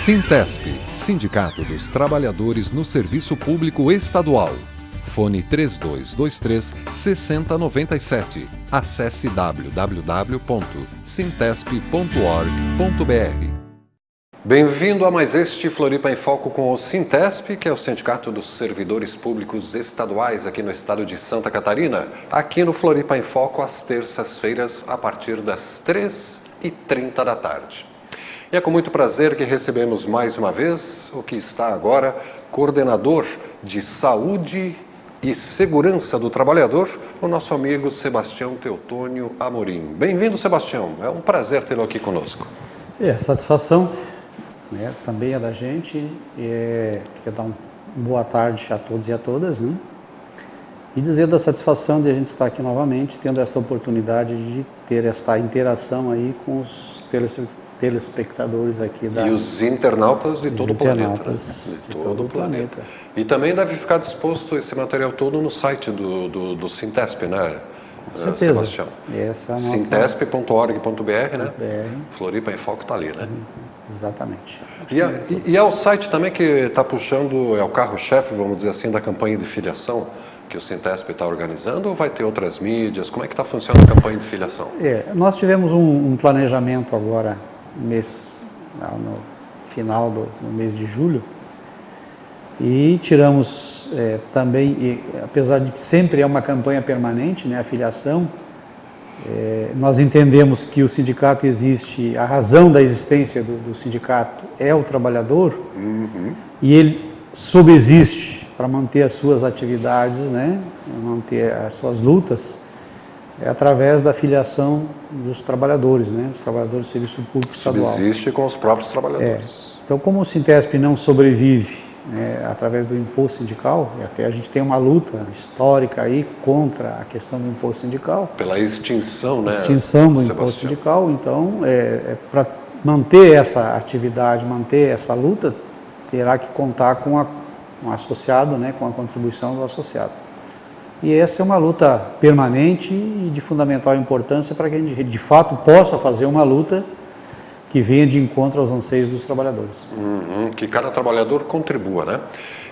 Sintesp, Sindicato dos Trabalhadores no Serviço Público Estadual. Fone 3223-6097. Acesse www.sintesp.org.br. Bem-vindo a mais este Floripa em Foco com o Sintesp, que é o Sindicato dos Servidores Públicos Estaduais aqui no estado de Santa Catarina. Aqui no Floripa em Foco, às terças-feiras, a partir das 3h30 da tarde. E é com muito prazer que recebemos mais uma vez o que está agora coordenador de Saúde e Segurança do Trabalhador, o nosso amigo Sebastião Teotônio Amorim. Bem-vindo, Sebastião. É um prazer tê-lo aqui conosco. Satisfação, né, também é da gente. Queria dar uma boa tarde a todos e a todas, né? E dizer da satisfação de a gente estar aqui novamente, tendo essa oportunidade de ter esta interação aí com os telespectadores aqui da... E os internautas de todo o planeta. De todo o planeta. E também deve ficar disposto esse material todo no site do Sintesp, né, certeza. Sebastião? Essa é a nossa... Sintesp.org.br, né? Floripa em Foco está ali, né? Exatamente. E é o site também que está puxando, é o carro-chefe, vamos dizer assim, da campanha de filiação que o Sintesp está organizando, ou vai ter outras mídias? Como é que está funcionando a campanha de filiação? Nós tivemos um planejamento agora, no final do mês de julho, e tiramos também, apesar de que sempre é uma campanha permanente, né, a filiação, nós entendemos que o sindicato existe, a razão da existência do sindicato é o trabalhador, e ele subsiste para manter as suas atividades, né, manter as suas lutas, através da filiação dos trabalhadores, né, os trabalhadores do Serviço Público Estadual. Subsiste com os próprios trabalhadores. Então, como o Sintesp não sobrevive através do imposto sindical, e até a gente tem uma luta histórica aí contra a questão do imposto sindical. Pela extinção, né? Extinção do imposto sindical, então, para manter essa atividade, manter essa luta, terá que contar com um associado, né, com a contribuição do associado. E essa é uma luta permanente e de fundamental importância para que a gente, de fato, possa fazer uma luta que venha de encontro aos anseios dos trabalhadores. Que cada trabalhador contribua, né?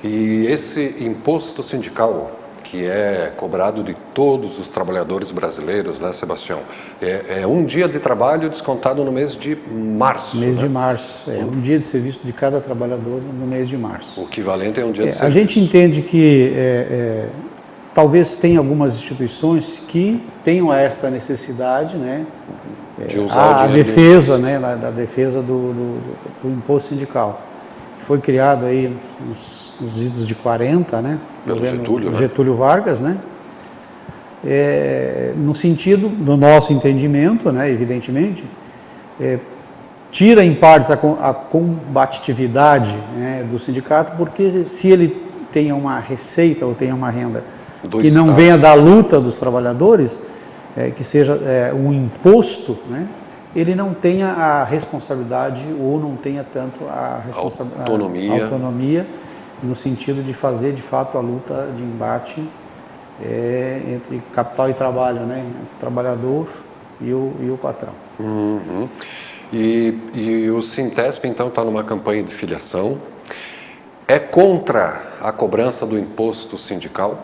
E esse imposto sindical, que é cobrado de todos os trabalhadores brasileiros, né, Sebastião? É um dia de trabalho descontado no mês de março. Mês de março. Um dia de serviço de cada trabalhador no mês de março. O equivalente é um dia de serviço. A gente entende que talvez tenha algumas instituições que tenham esta necessidade, né, de usar a defesa, né, da defesa do imposto sindical. Foi criado aí nos idos de 40, né, pelo Getúlio Vargas, né, no sentido do nosso entendimento, né, evidentemente, tira em partes a combatividade, né, do sindicato, porque se ele tenha uma receita ou tenha uma renda que não venha da luta dos trabalhadores, que seja um imposto, né, ele não tenha a responsabilidade ou não tenha tanto a autonomia no sentido de fazer de fato a luta de embate entre capital e trabalho, né, entre o trabalhador e o patrão. E o Sintesp então está numa campanha de filiação, é contra a cobrança do imposto sindical.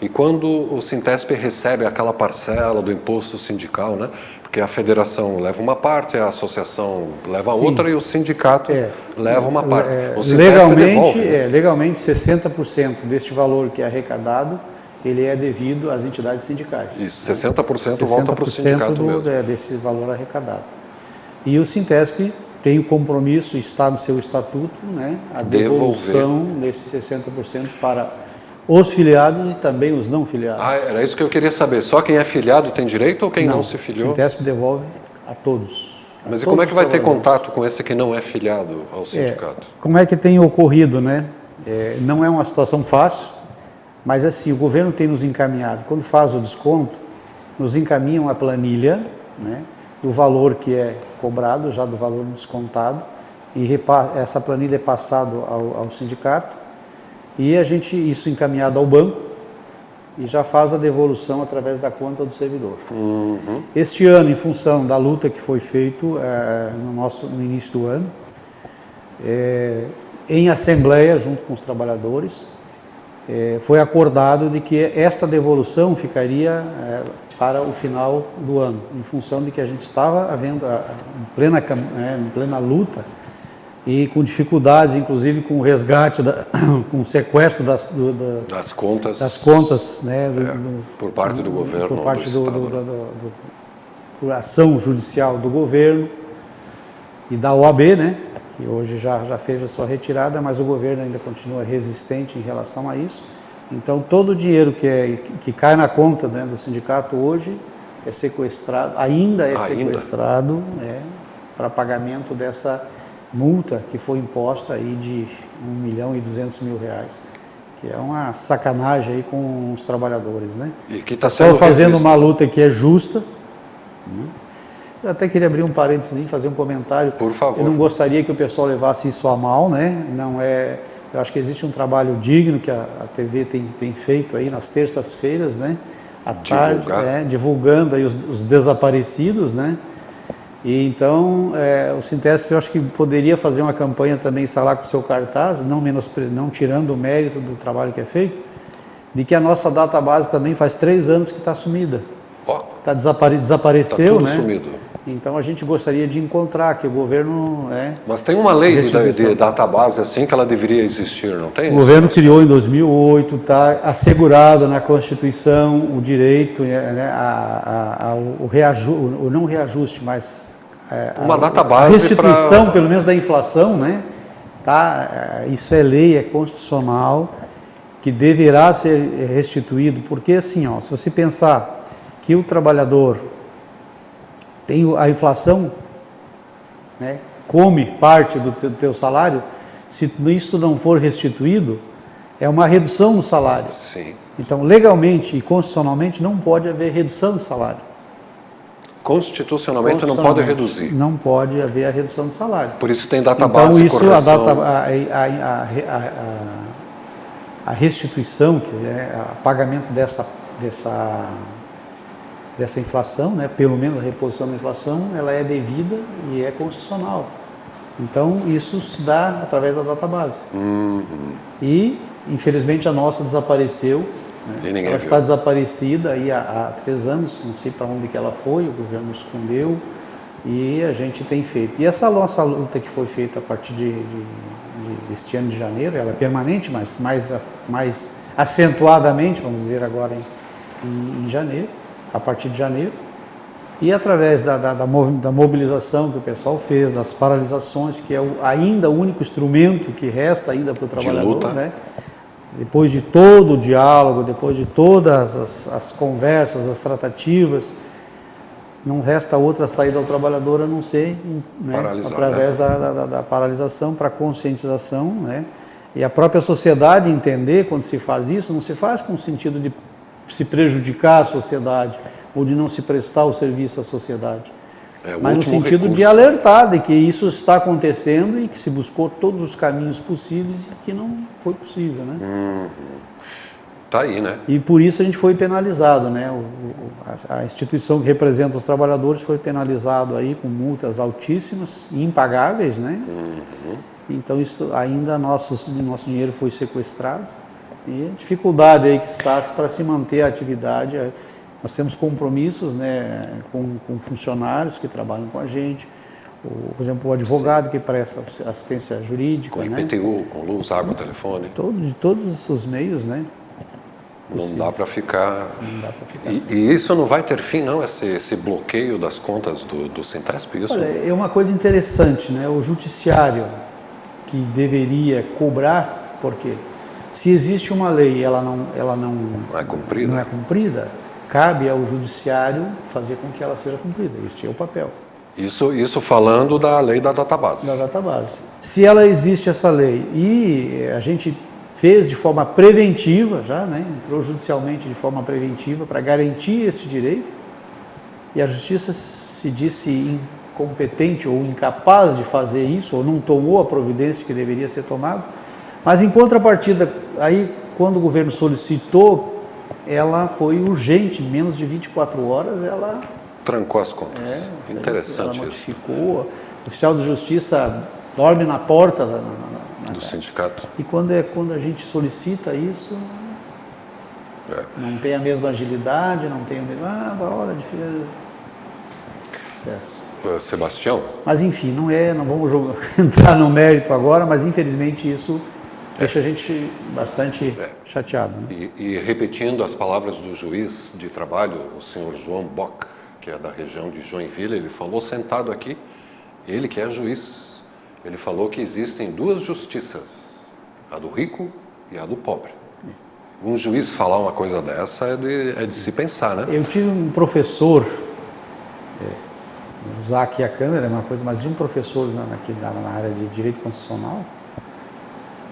E quando o Sintesp recebe aquela parcela do imposto sindical, né? Porque a federação leva uma parte, a associação leva outra e o sindicato leva uma parte. O Sintesp devolve, né? Legalmente, 60% deste valor que é arrecadado, ele é devido às entidades sindicais. Isso, 60% volta para o sindicato mesmo. Desse valor arrecadado. E o Sintesp tem o compromisso, está no seu estatuto, né, a devolução desses 60% para os filiados e também os não filiados. Era isso que eu queria saber. Só quem é filiado tem direito ou quem não se filiou? O Sintesp devolve a todos. Mas e como é que vai ter contato com esse que não é filiado ao sindicato? Como é que tem ocorrido, né? Não é uma situação fácil, mas assim, o governo tem nos encaminhado, quando faz o desconto, nos encaminham a planilha, né, do valor que é cobrado, já do valor descontado, e essa planilha é passada ao sindicato, e isso encaminhado ao banco, e já faz a devolução através da conta do servidor. Este ano, em função da luta que foi feita no início do ano, em assembleia, junto com os trabalhadores, foi acordado de que esta devolução ficaria para o final do ano, em função de que a gente estava havendo em plena luta e com dificuldades, inclusive com o resgate, com o sequestro das contas, né, por parte do governo, por parte por ação judicial do governo e da OAB, né, que hoje já fez a sua retirada, mas o governo ainda continua resistente em relação a isso. Então, todo o dinheiro que cai na conta, né, do sindicato hoje é sequestrado, ainda é sequestrado, para pagamento dessa multa que foi imposta aí de R$1.200.000, que é uma sacanagem aí com os trabalhadores, né? E que está sendo fazendo uma luta que é justa. Né? Eu até queria abrir um parênteses e fazer um comentário. Por favor. Eu não gostaria que o pessoal levasse isso a mal, né? Não é. Eu acho que existe um trabalho digno que a TV tem feito aí nas terças-feiras, né? À tarde, divulgando aí os desaparecidos, né? E então, o Sintesp, eu acho que poderia fazer uma campanha também, estar lá com o seu cartaz, não tirando o mérito do trabalho que é feito, de que a nossa database também faz 3 anos que está sumida. Desapareceu, tá tudo né? Sumido. Então a gente gostaria de encontrar, que o governo... Mas tem uma lei de database assim que ela deveria existir, não tem? O governo criou em 2008, está assegurado na Constituição o direito, né, o não reajuste, mas uma database, a restituição, pelo menos da inflação, né? Tá, isso é lei, é constitucional, que deverá ser restituído, porque assim, ó, se você pensar que o trabalhador tem a inflação, né, come parte do teu salário, se isso não for restituído, é uma redução no salário. Sim. Então, legalmente e constitucionalmente, não pode haver redução de salário. Constitucionalmente não pode reduzir. Não pode haver a redução de salário. Por isso tem database, então, isso, correção. A restituição, que é o pagamento dessa inflação, né, pelo menos a reposição da inflação, ela é devida e é constitucional. Então, isso se dá através da database. E, infelizmente, a nossa desapareceu. Né? Ela está desaparecida aí há 3 anos, não sei para onde que ela foi, o governo escondeu, e a gente tem feito. E essa nossa luta que foi feita a partir deste ano de janeiro, ela é permanente, mas mais acentuadamente, vamos dizer agora em janeiro, a partir de janeiro, e através da mobilização que o pessoal fez, das paralisações, que é ainda o único instrumento que resta ainda para o trabalhador, né? Depois de todo o diálogo, depois de todas as conversas, as tratativas, não resta outra saída ao trabalhador a não ser, né, através da paralisação para conscientização, né? E a própria sociedade entender, quando se faz isso, não se faz com o sentido de se prejudicar a sociedade ou de não se prestar o serviço à sociedade, mas no sentido de alertar de que isso está acontecendo e que se buscou todos os caminhos possíveis e que não foi possível, né? Tá aí, né? E por isso a gente foi penalizado, né? A instituição que representa os trabalhadores foi penalizado aí com multas altíssimas, impagáveis, né? Então isso ainda nosso dinheiro foi sequestrado e a dificuldade aí que está para se manter a atividade. Nós temos compromissos, né, com funcionários que trabalham com a gente, por exemplo, o advogado que presta assistência jurídica. Com IPTU, com luz, água, telefone. De todos os meios, né? Não dá para ficar... E isso não vai ter fim, não, esse bloqueio das contas do Sintesp? Isso? Olha, é uma coisa interessante, né? O judiciário que deveria cobrar, porque se existe uma lei e ela não é cumprida, cabe ao judiciário fazer com que ela seja cumprida. Este é o papel. Isso falando da lei da database. Da database. Se ela existe, essa lei, e a gente fez de forma preventiva, já, né, entrou judicialmente de forma preventiva para garantir esse direito, e a justiça se disse incompetente ou incapaz de fazer isso, ou não tomou a providência que deveria ser tomada, mas em contrapartida, aí quando o governo solicitou, ela foi urgente, em menos de 24 horas ela... Trancou as contas. Interessante ela notificou. O oficial de justiça dorme na porta do sindicato. E quando a gente solicita isso, não tem a mesma agilidade, não tem a mesma hora de acesso. Sebastião? Mas enfim, não vamos entrar no mérito agora, mas infelizmente isso deixa a gente bastante chateado. Né? E repetindo as palavras do juiz de trabalho, o senhor João Bock, que é da região de Joinville, ele falou sentado aqui, ele que é juiz, ele falou que existem duas justiças, a do rico e a do pobre. Um juiz falar uma coisa dessa é de se pensar, né? Eu tive um professor, vou usar aqui a câmera, é uma coisa, mas de um professor na área de direito constitucional,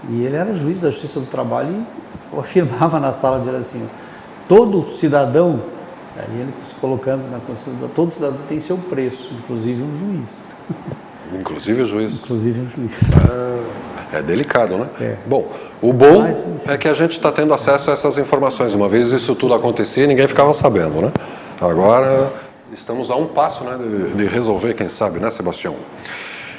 e ele era juiz da Justiça do Trabalho e afirmava na sala dele assim, todo cidadão, aí ele se colocando na Constituição, todo cidadão tem seu preço, inclusive um juiz. Inclusive o juiz. Inclusive o juiz. É delicado, né? É. Bom, o bom é que a gente está tendo acesso a essas informações. Uma vez isso tudo acontecia, ninguém ficava sabendo, né? Agora estamos a um passo, né, de resolver, quem sabe, né, Sebastião?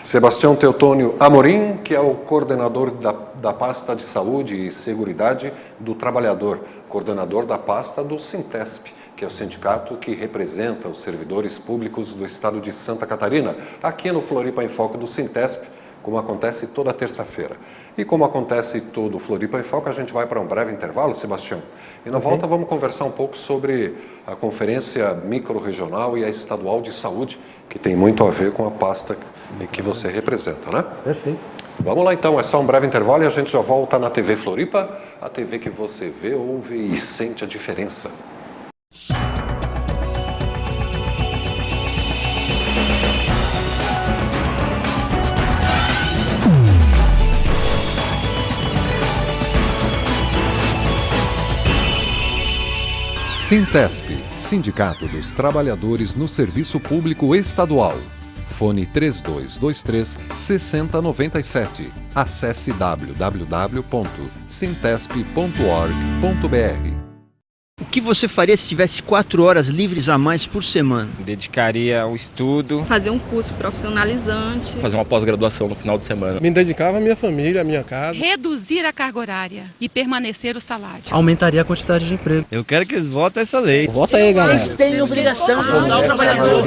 Sebastião Teotônio Amorim, que é o coordenador da pasta de Saúde e Seguridade do Trabalhador, coordenador da pasta do Sintesp, que é o sindicato que representa os servidores públicos do estado de Santa Catarina, aqui no Floripa em Foco do Sintesp, como acontece toda terça-feira. E como acontece todo o Floripa em Foco, a gente vai para um breve intervalo, Sebastião. E na volta vamos conversar um pouco sobre a conferência micro-regional e a estadual de saúde, que tem muito a ver com a pasta que você representa, né? Perfeito. Vamos lá então, é só um breve intervalo e a gente já volta na TV Floripa, a TV que você vê, ouve e sente a diferença. Sintesp, Sindicato dos Trabalhadores no Serviço Público Estadual. Fone 3223-6097. Acesse www.sintesp.org.br. O que você faria se tivesse 4 horas livres a mais por semana? Dedicaria ao estudo. Fazer um curso profissionalizante. Fazer uma pós-graduação no final de semana. Me dedicava à minha família, à minha casa. Reduzir a carga horária e permanecer o salário. Aumentaria a quantidade de emprego. Eu quero que eles votem essa lei. Vota aí, galera. Vocês têm obrigação de ajudar o trabalhador.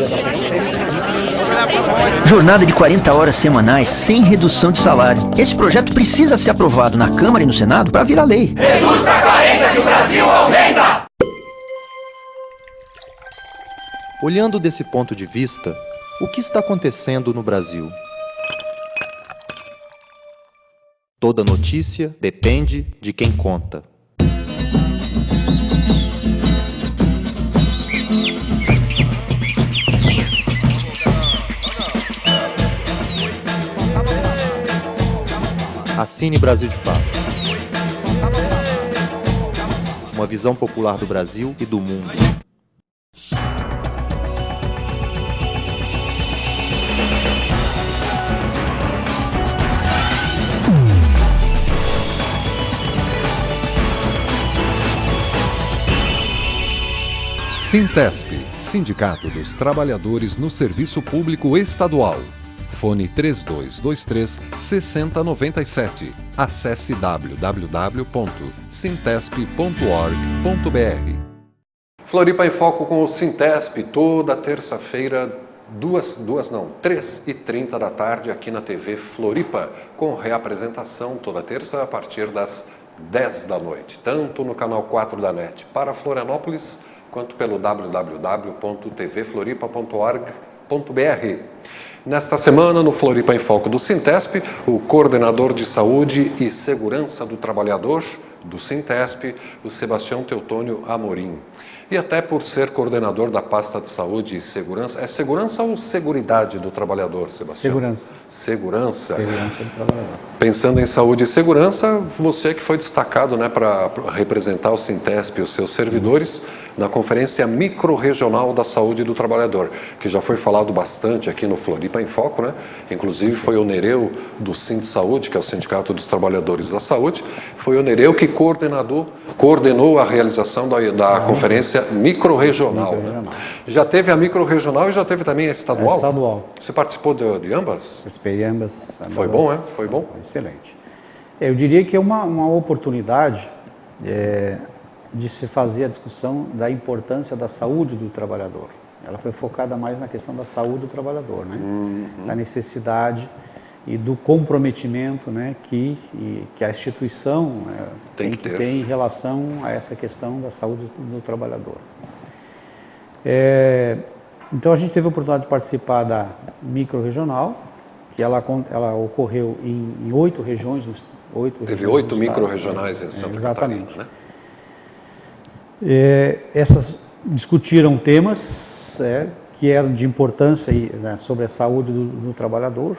Jornada de 40 horas semanais sem redução de salário. Esse projeto precisa ser aprovado na Câmara e no Senado para virar lei. Reduz para 40 que o Brasil aumenta! Olhando desse ponto de vista, o que está acontecendo no Brasil? Toda notícia depende de quem conta. Assine Brasil de Fato. Uma visão popular do Brasil e do mundo. Sintesp, Sindicato dos Trabalhadores no Serviço Público Estadual. Fone 3223-6097. Acesse www.sintesp.org.br. Floripa em Foco com o Sintesp, toda terça-feira, 3h30 da tarde, aqui na TV Floripa, com reapresentação toda terça a partir das 10 da noite, tanto no canal 4 da NET para Florianópolis, quanto pelo www.tvfloripa.org.br. Nesta semana, no Floripa em Foco do Sintesp, o coordenador de Saúde e Segurança do Trabalhador do Sintesp, o Sebastião Teotônio Amorim. E até por ser coordenador da pasta de Saúde e Segurança, é segurança ou seguridade do trabalhador, Sebastião? Segurança. Segurança. Segurança do trabalhador. Pensando em saúde e segurança, você que foi destacado, né, para representar o Sintesp e os seus servidores na Conferência Micro-Regional da Saúde do Trabalhador, que já foi falado bastante aqui no Floripa em Foco, né? Inclusive foi o Nereu do Sindsaúde, que é o Sindicato dos Trabalhadores da Saúde, foi o Nereu que coordenou a realização da Conferência conferência microrregional. Né? Já teve a microrregional e já teve também a estadual? A estadual. Você participou de ambas? Participei de ambas. Foi bom, é? Foi bom? Excelente. Eu diria que é uma oportunidade de se fazer a discussão da importância da saúde do trabalhador. Ela foi focada mais na questão da saúde do trabalhador, né? Da necessidade e do comprometimento, né, que a instituição tem que ter em relação a essa questão da saúde do trabalhador. Então a gente teve a oportunidade de participar da microrregional, que ela ocorreu em 8 regiões. Teve 8 microrregionais em Santa Catarina, né? Essas discutiram temas que eram de importância sobre a saúde do trabalhador,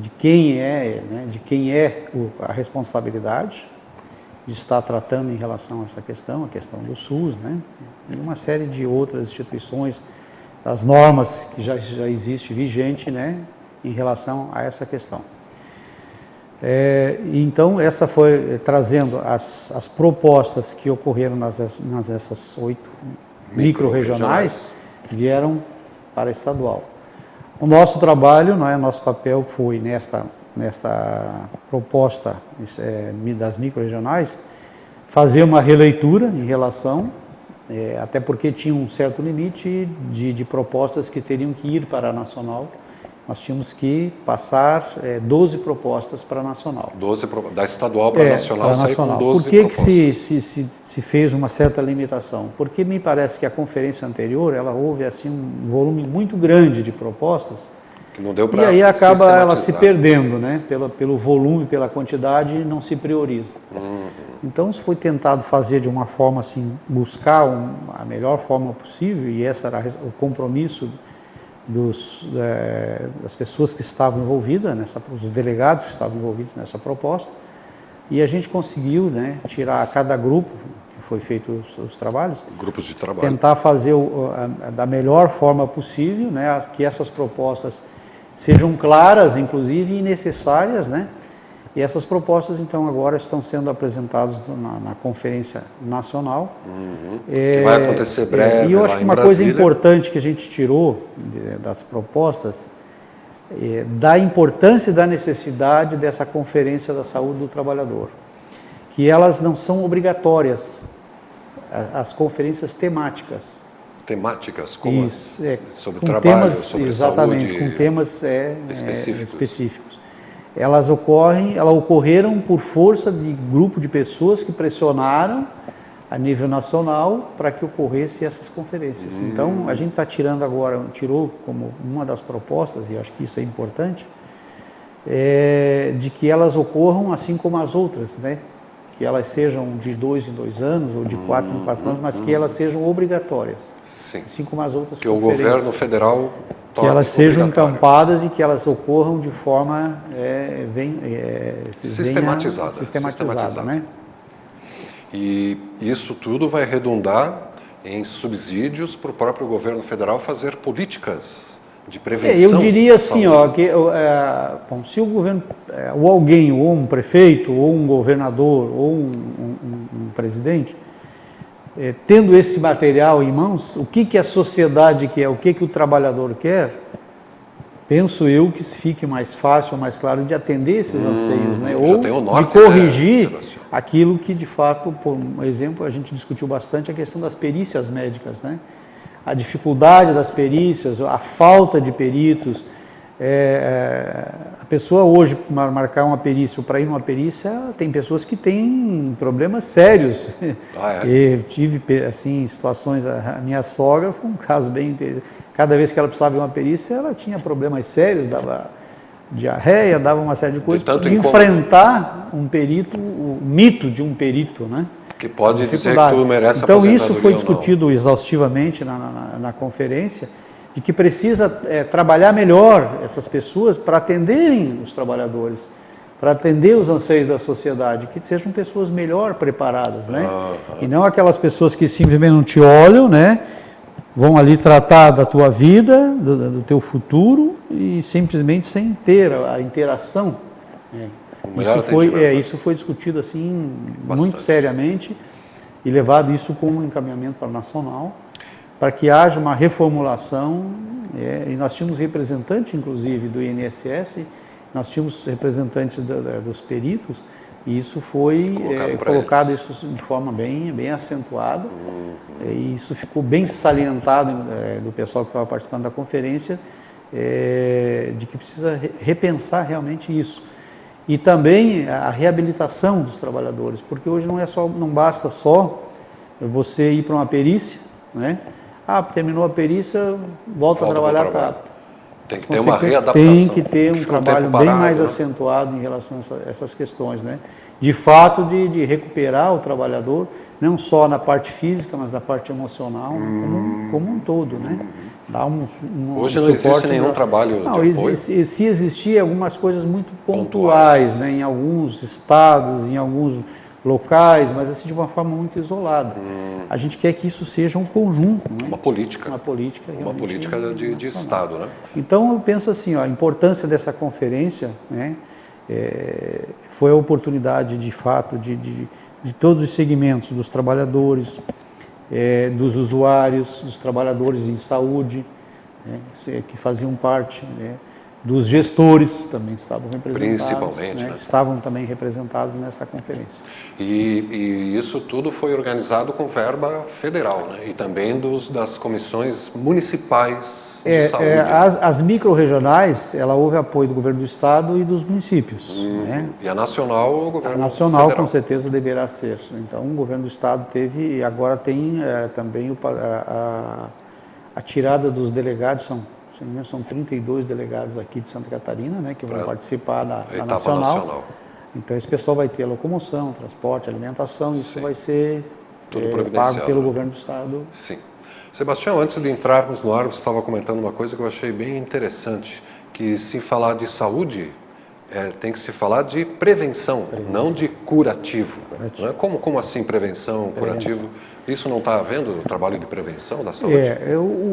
de quem é a responsabilidade de estar tratando em relação a essa questão, a questão do SUS, né? E uma série de outras instituições, as normas que já existe vigente, né, em relação a essa questão. Então, essa foi trazendo as propostas que ocorreram nessas 8 microrregionais, vieram para a estadual. O nosso trabalho, nosso papel foi nesta proposta das microrregionais, fazer uma releitura em relação, até porque tinha um certo limite de propostas que teriam que ir para a nacional. Nós tínhamos que passar 12 propostas para a nacional. Da estadual para a nacional, sair com 12 propostas. Por que se fez uma certa limitação? Porque me parece que a conferência anterior, houve assim um volume muito grande de propostas, que não deu para e aí acaba ela se perdendo, né? Pelo volume, pela quantidade, não se prioriza. Então foi tentado fazer de uma forma assim, buscar a melhor forma possível, e esse era o compromisso das pessoas que estavam envolvidas, dos delegados que estavam envolvidos nessa proposta, e a gente conseguiu, né, tirar a cada grupo que foi feito os trabalhos, grupos de trabalho, tentar fazer da melhor forma possível, né, que essas propostas sejam claras, inclusive, e necessárias, né? E essas propostas, então, agora estão sendo apresentadas na Conferência Nacional. Que vai acontecer breve. E eu acho que uma coisa importante que a gente tirou das propostas da importância e da necessidade dessa Conferência da Saúde do Trabalhador, que elas não são obrigatórias, as conferências temáticas. Temáticas, como isso, sobre o trabalho, temas, sobre exatamente, saúde, com temas específicos. Elas ocorreram por força de grupo de pessoas que pressionaram a nível nacional para que ocorressem essas conferências. Então, a gente tirou como uma das propostas, e acho que isso é importante, de que elas ocorram assim como as outras, né? Que elas sejam de 2 em 2 anos, ou de 4 em 4 anos, mas que elas sejam obrigatórias. Sim. Assim como as outras que o governo federal que elas sejam encampadas e que elas ocorram de forma sistematizada, né? E isso tudo vai redundar em subsídios para o próprio governo federal fazer políticas de prevenção. Eu diria assim, se o governo, ou alguém, ou um prefeito, ou um governador, ou um presidente, tendo esse material em mãos, o que a sociedade quer, o que o trabalhador quer, penso eu que fique mais fácil, mais claro de atender esses anseios, né? Ou de corrigir aquilo que, de fato, por exemplo, a gente discutiu bastante a questão das perícias médicas, né? A dificuldade das perícias, a falta de peritos. A pessoa hoje, marcar uma perícia ou para ir numa perícia, tem pessoas que têm problemas sérios. Eu tive, assim, situações, a minha sogra foi um caso bem interessante. Cada vez que ela precisava de uma perícia, ela tinha problemas sérios, dava diarreia, dava uma série de coisas, de enfrentar um perito, o mito de um perito, né? Que pode dizer que tu merece então isso foi discutido exaustivamente na conferência, de que precisa trabalhar melhor essas pessoas para atenderem os trabalhadores, para atender os anseios da sociedade, que sejam pessoas melhor preparadas, né? E não aquelas pessoas que simplesmente não te olham, né? Vão ali tratar da tua vida, do teu futuro, e simplesmente sem ter a interação. Isso foi discutido assim muito seriamente, e levado isso como um encaminhamento para o nacional, para que haja uma reformulação, e nós tínhamos representante, inclusive, do INSS, nós tínhamos representantes dos peritos, e isso foi colocado isso de forma bem acentuada, e isso ficou bem salientado do pessoal que estava participando da conferência, de que precisa repensar realmente isso. E também a reabilitação dos trabalhadores, porque hoje não basta só você ir para uma perícia, né? Terminou a perícia, volta a trabalhar, tá. Tem que ter uma readaptação. Tem que ter um trabalho bem mais acentuado em relação a essas questões, né? De fato, de recuperar o trabalhador, não só na parte física, mas na parte emocional, como um todo, né? Hoje não existe nenhum trabalho de apoio? Se existir algumas coisas muito pontuais, né? Em alguns estados, em alguns locais, mas assim de uma forma muito isolada. A gente quer que isso seja um conjunto, né? Uma política. Uma política de Estado, né? Então eu penso assim, a importância dessa conferência, né? Foi a oportunidade de fato de todos os segmentos, dos trabalhadores, dos usuários, dos trabalhadores em saúde, né? Que faziam parte, né? Dos gestores também estavam representados. Principalmente, né? Estavam também representados nesta conferência. E isso tudo foi organizado com verba federal, né? E também das comissões municipais de saúde. As micro-regionais, houve apoio do governo do estado e dos municípios. Né? E a nacional, o governo A nacional federal. Com certeza deverá ser. Então o governo do estado teve, e agora tem também a tirada dos delegados, se não me engano, são 32 delegados aqui de Santa Catarina, né, que vão participar da nacional. Então esse pessoal vai ter a locomoção, transporte, alimentação, isso vai ser tudo pago pelo governo do estado. Sim. Sebastião, antes de entrarmos no ar, você estava comentando uma coisa que eu achei bem interessante, que se falar de saúde, tem que se falar de prevenção, não de curativo. Não é? Como assim prevenção, curativo? Isso não está havendo trabalho de prevenção da saúde?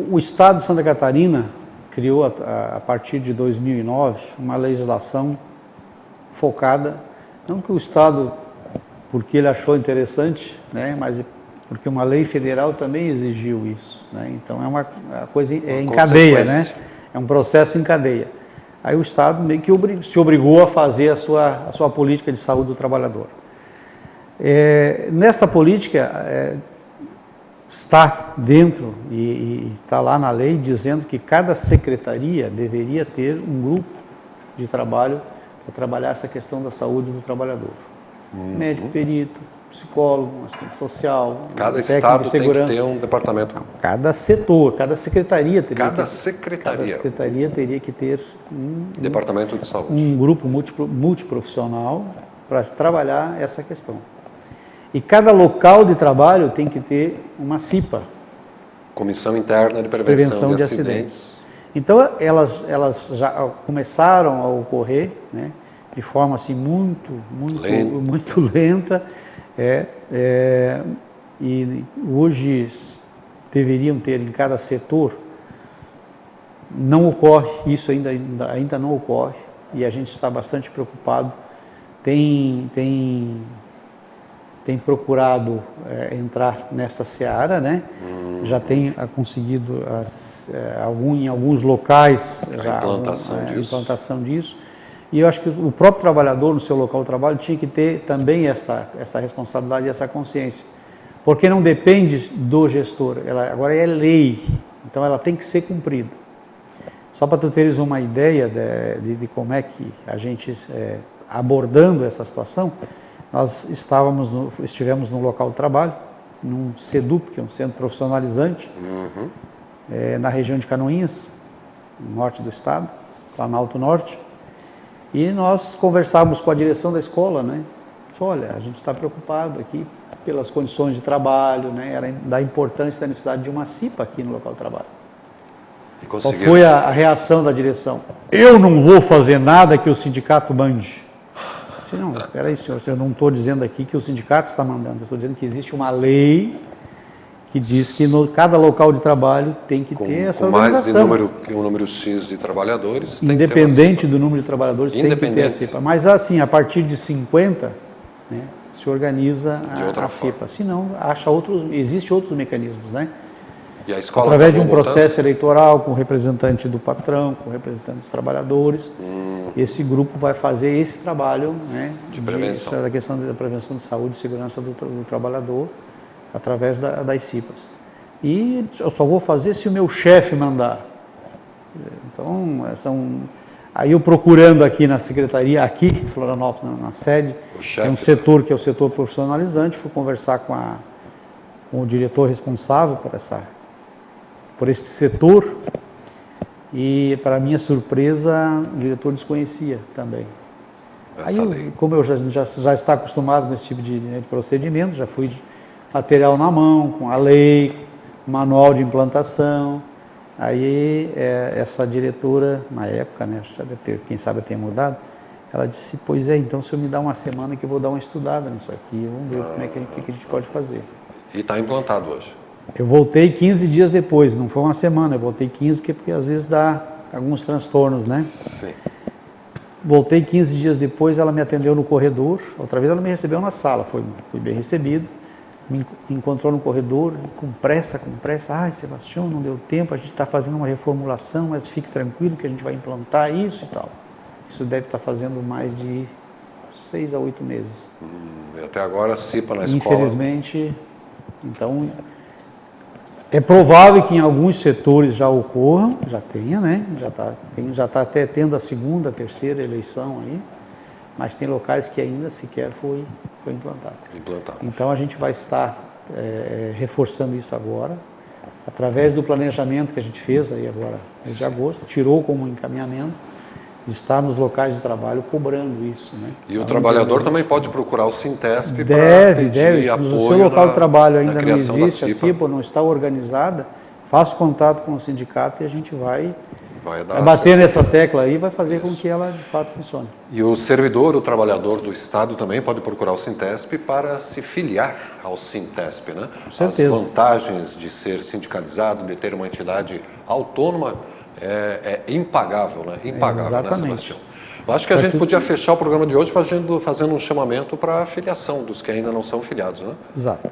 O estado de Santa Catarina criou, a partir de 2009, uma legislação focada, não que o Estado, porque ele achou interessante, né, mas porque uma lei federal também exigiu isso. Né, então é uma coisa em cadeia, né, é um processo em cadeia. Aí o Estado meio que se obrigou a fazer a sua política de saúde do trabalhador. Nesta política, está dentro e está lá na lei dizendo que cada secretaria deveria ter um grupo de trabalho para trabalhar essa questão da saúde do trabalhador. Médico, perito, psicólogo, assistente social, cada técnico estado de segurança. Tem que ter um departamento. Cada setor, cada secretaria teria Cada secretaria teria que ter departamento de saúde. Um grupo multiprofissional para trabalhar essa questão. E cada local de trabalho tem que ter uma CIPA. Comissão Interna de Prevenção de Acidentes. Então, elas já começaram a ocorrer, né, de forma assim, muito lenta. E hoje deveriam ter em cada setor. Não ocorre, isso ainda não ocorre. E a gente está bastante preocupado. Tem procurado entrar nesta seara, né? Já tem conseguido em alguns locais a implantação disso. E eu acho que o próprio trabalhador no seu local de trabalho tinha que ter também essa responsabilidade e essa consciência. Porque não depende do gestor, agora é lei, então ela tem que ser cumprida. Só para tu teres uma ideia de como é que a gente, abordando essa situação, nós estivemos no local de trabalho, num CEDUP, que é um centro profissionalizante, na região de Canoinhas, no norte do estado, Planalto Norte, e nós conversávamos com a direção da escola, né? Olha, a gente está preocupado aqui pelas condições de trabalho, né? Da importância da necessidade de uma CIPA aqui no local de trabalho. Qual foi a reação da direção? Eu não vou fazer nada que o sindicato mande. Não, peraí, senhor, eu não estou dizendo aqui que o sindicato está mandando, eu estou dizendo que existe uma lei que diz que cada local de trabalho tem que ter essa organização. Mais de um número X de trabalhadores. Independente do número de trabalhadores, tem que ter a CIPA. Mas assim, a partir de 50, né, se organiza a forma. CIPA. Se não, existem outros mecanismos, né? E a escola através de um processo eleitoral com o representante do patrão, com o representante dos trabalhadores. Esse grupo vai fazer esse trabalho, né, de prevenção. Da questão da prevenção de saúde e segurança do trabalhador através das CIPAs. E eu só vou fazer se o meu chefe mandar. Então, aí eu procurando aqui na secretaria, aqui em Florianópolis, na sede, tem um setor que é o setor profissionalizante, fui conversar com o diretor responsável por esse setor e, para minha surpresa, o diretor desconhecia também. Aí, como eu já está acostumado com esse tipo de procedimento, já fui de material na mão, com a lei, manual de implantação. Aí essa diretora, na época, né, já deve ter, quem sabe tenha mudado, ela disse, pois é, então se eu me dar uma semana que eu vou dar uma estudada nisso aqui, vamos ver como é que a gente pode fazer. E está implantado hoje? Eu voltei 15 dias depois, não foi uma semana, eu voltei 15, porque às vezes dá alguns transtornos, né? Sim. Voltei 15 dias depois, ela me atendeu no corredor, outra vez ela me recebeu na sala, fui bem recebido, me encontrou no corredor, com pressa, ai Sebastião, não deu tempo, a gente está fazendo uma reformulação, mas fique tranquilo que a gente vai implantar isso e tal. Isso deve estar fazendo mais de 6 a 8 meses. E até agora CIPA na escola? Infelizmente, então, é provável que em alguns setores já ocorram, já tenha, né? Já está até tendo a segunda, terceira eleição aí, mas tem locais que ainda sequer foi implantado. Então a gente vai estar reforçando isso agora, através do planejamento que a gente fez aí agora, mês de agosto, tirou como encaminhamento, estar nos locais de trabalho cobrando isso, né? E o trabalhador também pode procurar o Sintesp para pedir apoio. Se o seu local de trabalho ainda não existe, a CIPA não está organizada, faça contato com o sindicato e a gente vai bater nessa tecla aí e vai fazer com que ela de fato funcione. E o servidor, o trabalhador do Estado também pode procurar o Sintesp para se filiar ao Sintesp, né? Com certeza. As vantagens de ser sindicalizado, de ter uma entidade autônoma, é impagável, né? Impagável, exatamente, né, Sebastião? Eu acho que a gente podia fechar o programa de hoje fazendo um chamamento para a filiação dos que ainda não são filiados, né? Exato.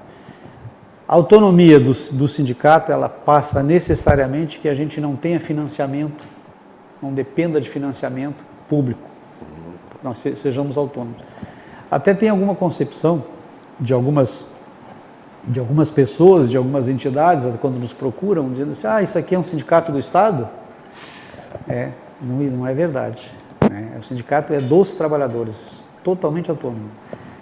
A autonomia do sindicato, ela passa necessariamente que a gente não tenha financiamento, não dependa de financiamento público, nós sejamos autônomos. Até tem alguma concepção de algumas pessoas, de algumas entidades, quando nos procuram, dizendo assim, isso aqui é um sindicato do Estado? Não é verdade. Né? O sindicato é dos trabalhadores, totalmente autônomo.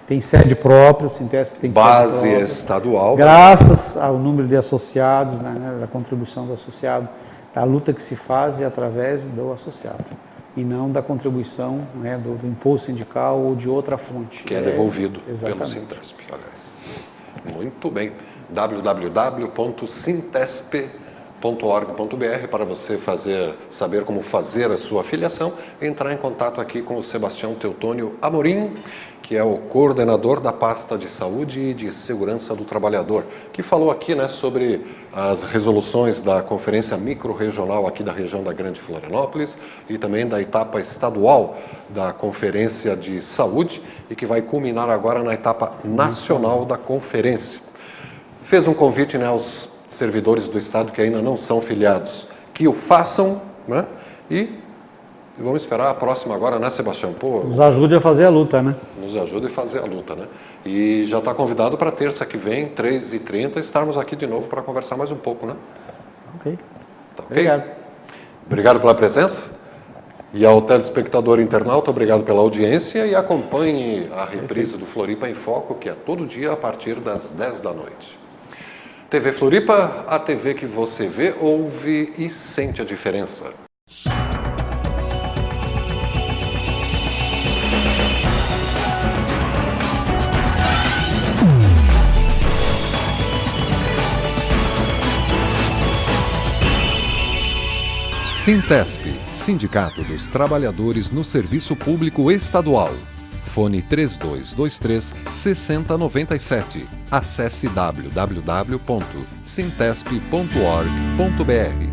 Tem sede própria, o Sintesp tem base sede própria, estadual. Graças ao número de associados, né, da contribuição do associado, a luta que se faz é através do associado e não da contribuição, né, do imposto sindical ou de outra fonte. Que é devolvido exatamente. pelo Sintesp, aliás. Muito bem. www.sintesp.org.br para você saber como fazer a sua filiação, entrar em contato aqui com o Sebastião Teutônio Amorim, que é o coordenador da pasta de saúde e de segurança do trabalhador, que falou aqui, né, sobre as resoluções da conferência micro-regional aqui da região da Grande Florianópolis e também da etapa estadual da conferência de saúde e que vai culminar agora na etapa nacional da conferência. Fez um convite, né, aos servidores do Estado que ainda não são filiados, que o façam, né, e vamos esperar a próxima agora, né, Sebastião? Nos ajude a fazer a luta, né? Nos ajude a fazer a luta, né? E já está convidado para terça que vem, 3h30, estarmos aqui de novo para conversar mais um pouco, né? Ok. Tá, ok? Obrigado. Obrigado pela presença. E ao telespectador internauta, obrigado pela audiência e acompanhe a reprise do Floripa em Foco, que é todo dia a partir das 10 da noite. TV Floripa, a TV que você vê, ouve e sente a diferença. Sintesp, Sindicato dos Trabalhadores no Serviço Público Estadual. Fone 3223-6097. Acesse www.sintesp.org.br.